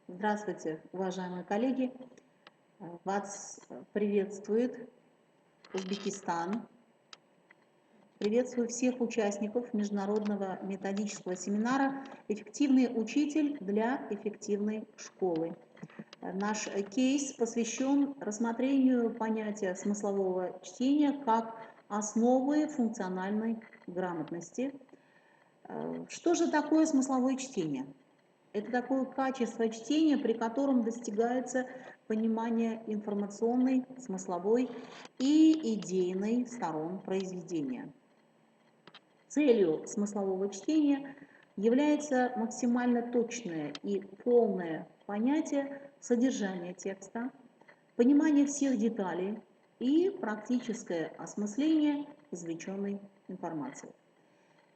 Здравствуйте, уважаемые коллеги! Вас приветствует Узбекистан. Приветствую всех участников международного методического семинара «Эффективный учитель для эффективной школы». Наш кейс посвящен рассмотрению понятия смыслового чтения как основы функциональной грамотности. Что же такое смысловое чтение? Это такое качество чтения, при котором достигается понимание информационной, смысловой и идейной сторон произведения. Целью смыслового чтения является максимально точное и полное понятие содержания текста, понимание всех деталей и практическое осмысление извлеченной информации.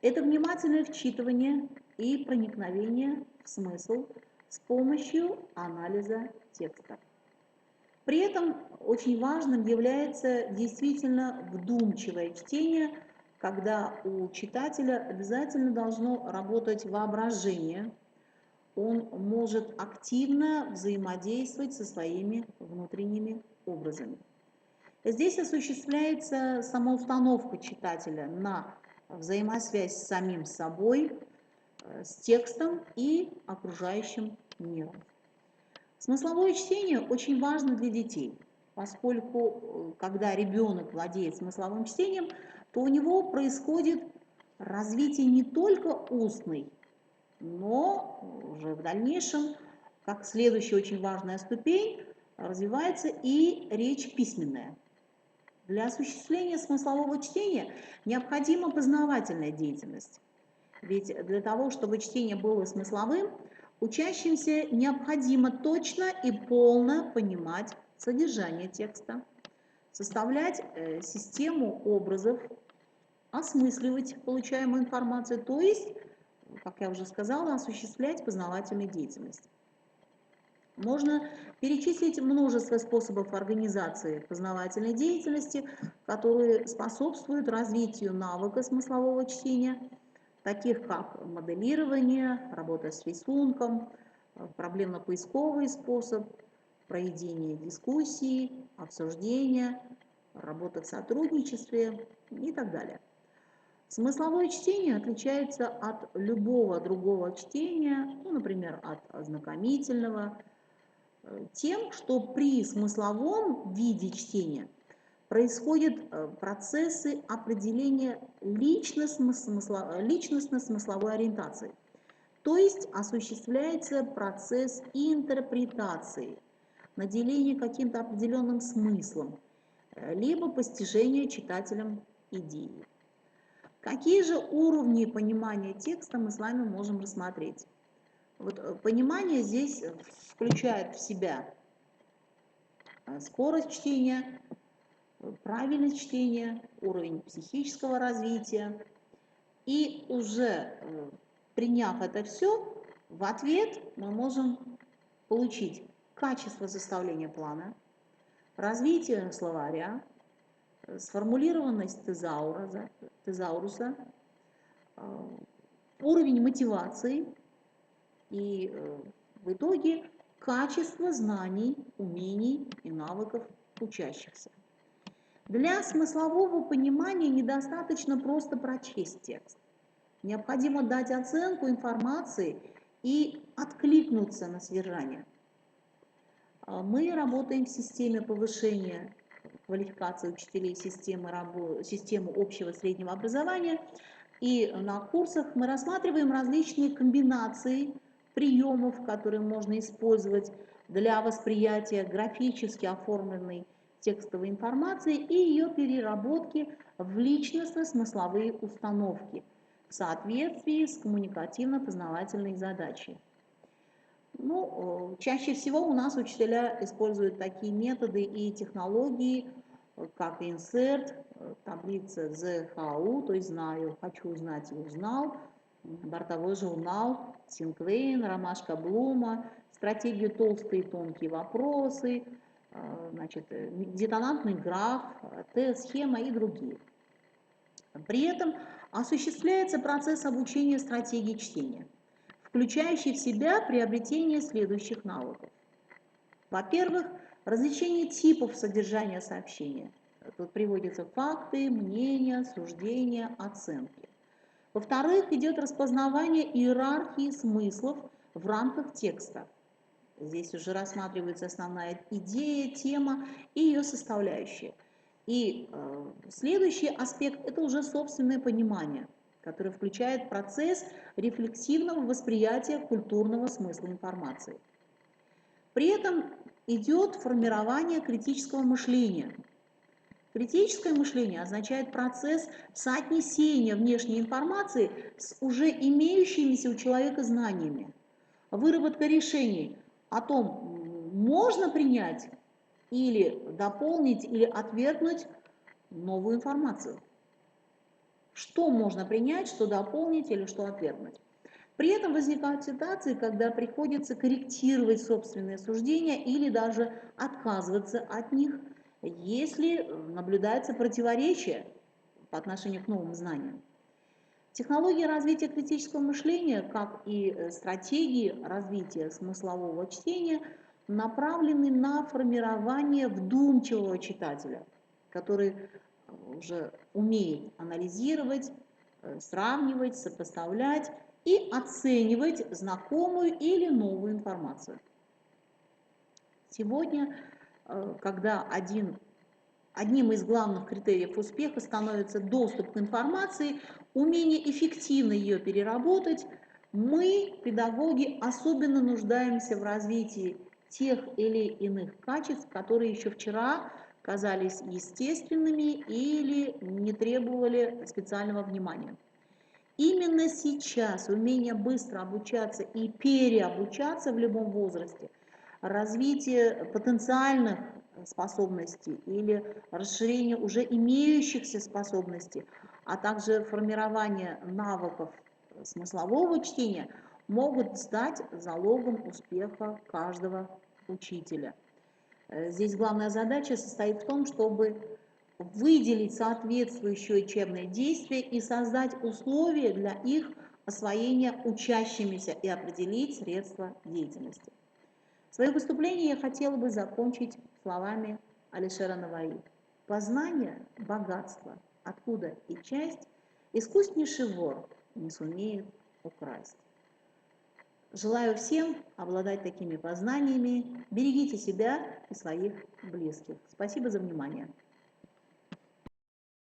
Это внимательное вчитывание и проникновение в смысл с помощью анализа текста. При этом очень важным является действительно вдумчивое чтение, когда у читателя обязательно должно работать воображение, он может активно взаимодействовать со своими внутренними образами. Здесь осуществляется самоустановка читателя на взаимосвязь с самим собой, с текстом и окружающим миром. Смысловое чтение очень важно для детей, поскольку когда ребенок владеет смысловым чтением, то у него происходит развитие не только устной, но уже в дальнейшем, как следующая очень важная ступень, развивается и речь письменная. Для осуществления смыслового чтения необходима познавательная деятельность. Ведь для того, чтобы чтение было смысловым, учащимся необходимо точно и полно понимать содержание текста, составлять систему образов, осмысливать получаемую информацию, то есть, как я уже сказала, осуществлять познавательную деятельность. Можно перечислить множество способов организации познавательной деятельности, которые способствуют развитию навыка смыслового чтения, таких как моделирование, работа с рисунком, проблемно-поисковый способ, проведение дискуссий, обсуждения, работа в сотрудничестве и так далее. Смысловое чтение отличается от любого другого чтения, например, от ознакомительного, тем, что при смысловом виде чтения происходят процессы определения личностно-смысловой ориентации. То есть осуществляется процесс интерпретации, наделения каким-то определенным смыслом, либо постижения читателем идеи. Какие же уровни понимания текста мы с вами можем рассмотреть? Вот понимание здесь включает в себя скорость чтения, правильность чтения, уровень психического развития. И уже приняв это все, в ответ мы можем получить качество составления плана, развитие словаря, сформулированность тезауруса, уровень мотивации и в итоге качество знаний, умений и навыков учащихся. Для смыслового понимания недостаточно просто прочесть текст. Необходимо дать оценку информации и откликнуться на содержание. Мы работаем в системе повышения квалификации учителей системы общего среднего образования. И на курсах мы рассматриваем различные комбинации приемов, которые можно использовать для восприятия графически оформленной текстовой информации и ее переработки в личностно-смысловые установки в соответствии с коммуникативно-познавательной задачей. Чаще всего у нас учителя используют такие методы и технологии, как insert, таблица ЗХУ, то есть знаю, хочу узнать и узнал, бортовой журнал, Синклейн, ромашка Блума, стратегию толстые и тонкие вопросы, детонантный граф, Т-схема и другие. При этом осуществляется процесс обучения стратегии чтения, в включающий в себя приобретение следующих навыков. Во-первых, различение типов содержания сообщения. Тут приводятся факты, мнения, суждения, оценки. Во-вторых, идет распознавание иерархии смыслов в рамках текста. Здесь уже рассматривается основная идея, тема и ее составляющие. И следующий аспект – это уже собственное понимание, которое включает процесс рефлексивного восприятия культурного смысла информации. При этом идет формирование критического мышления. Критическое мышление означает процесс соотнесения внешней информации с уже имеющимися у человека знаниями. Выработка решений о том, можно принять или дополнить, или отвергнуть новую информацию. Что можно принять, что дополнить или что отвергнуть. При этом возникают ситуации, когда приходится корректировать собственные суждения или даже отказываться от них, если наблюдается противоречие по отношению к новым знаниям. Технологии развития критического мышления, как и стратегии развития смыслового чтения, направлены на формирование вдумчивого читателя, который уже умеет анализировать, сравнивать, сопоставлять и оценивать знакомую или новую информацию. Сегодня, когда одним из главных критериев успеха становится доступ к информации, умение эффективно ее переработать, мы, педагоги, особенно нуждаемся в развитии тех или иных качеств, которые еще вчера казались естественными или не требовали специального внимания. Именно сейчас умение быстро обучаться и переобучаться в любом возрасте, развитие потенциальных способностей или расширение уже имеющихся способностей, а также формирование навыков смыслового чтения могут стать залогом успеха каждого учителя. Здесь главная задача состоит в том, чтобы выделить соответствующие учебные действия и создать условия для их освоения учащимися и определить средства деятельности. Свое выступление я хотела бы закончить словами Алишера Наваи. Познание – богатство, откуда и часть искуснейший вор не сумеет украсть. Желаю всем обладать такими познаниями. Берегите себя и своих близких. Спасибо за внимание.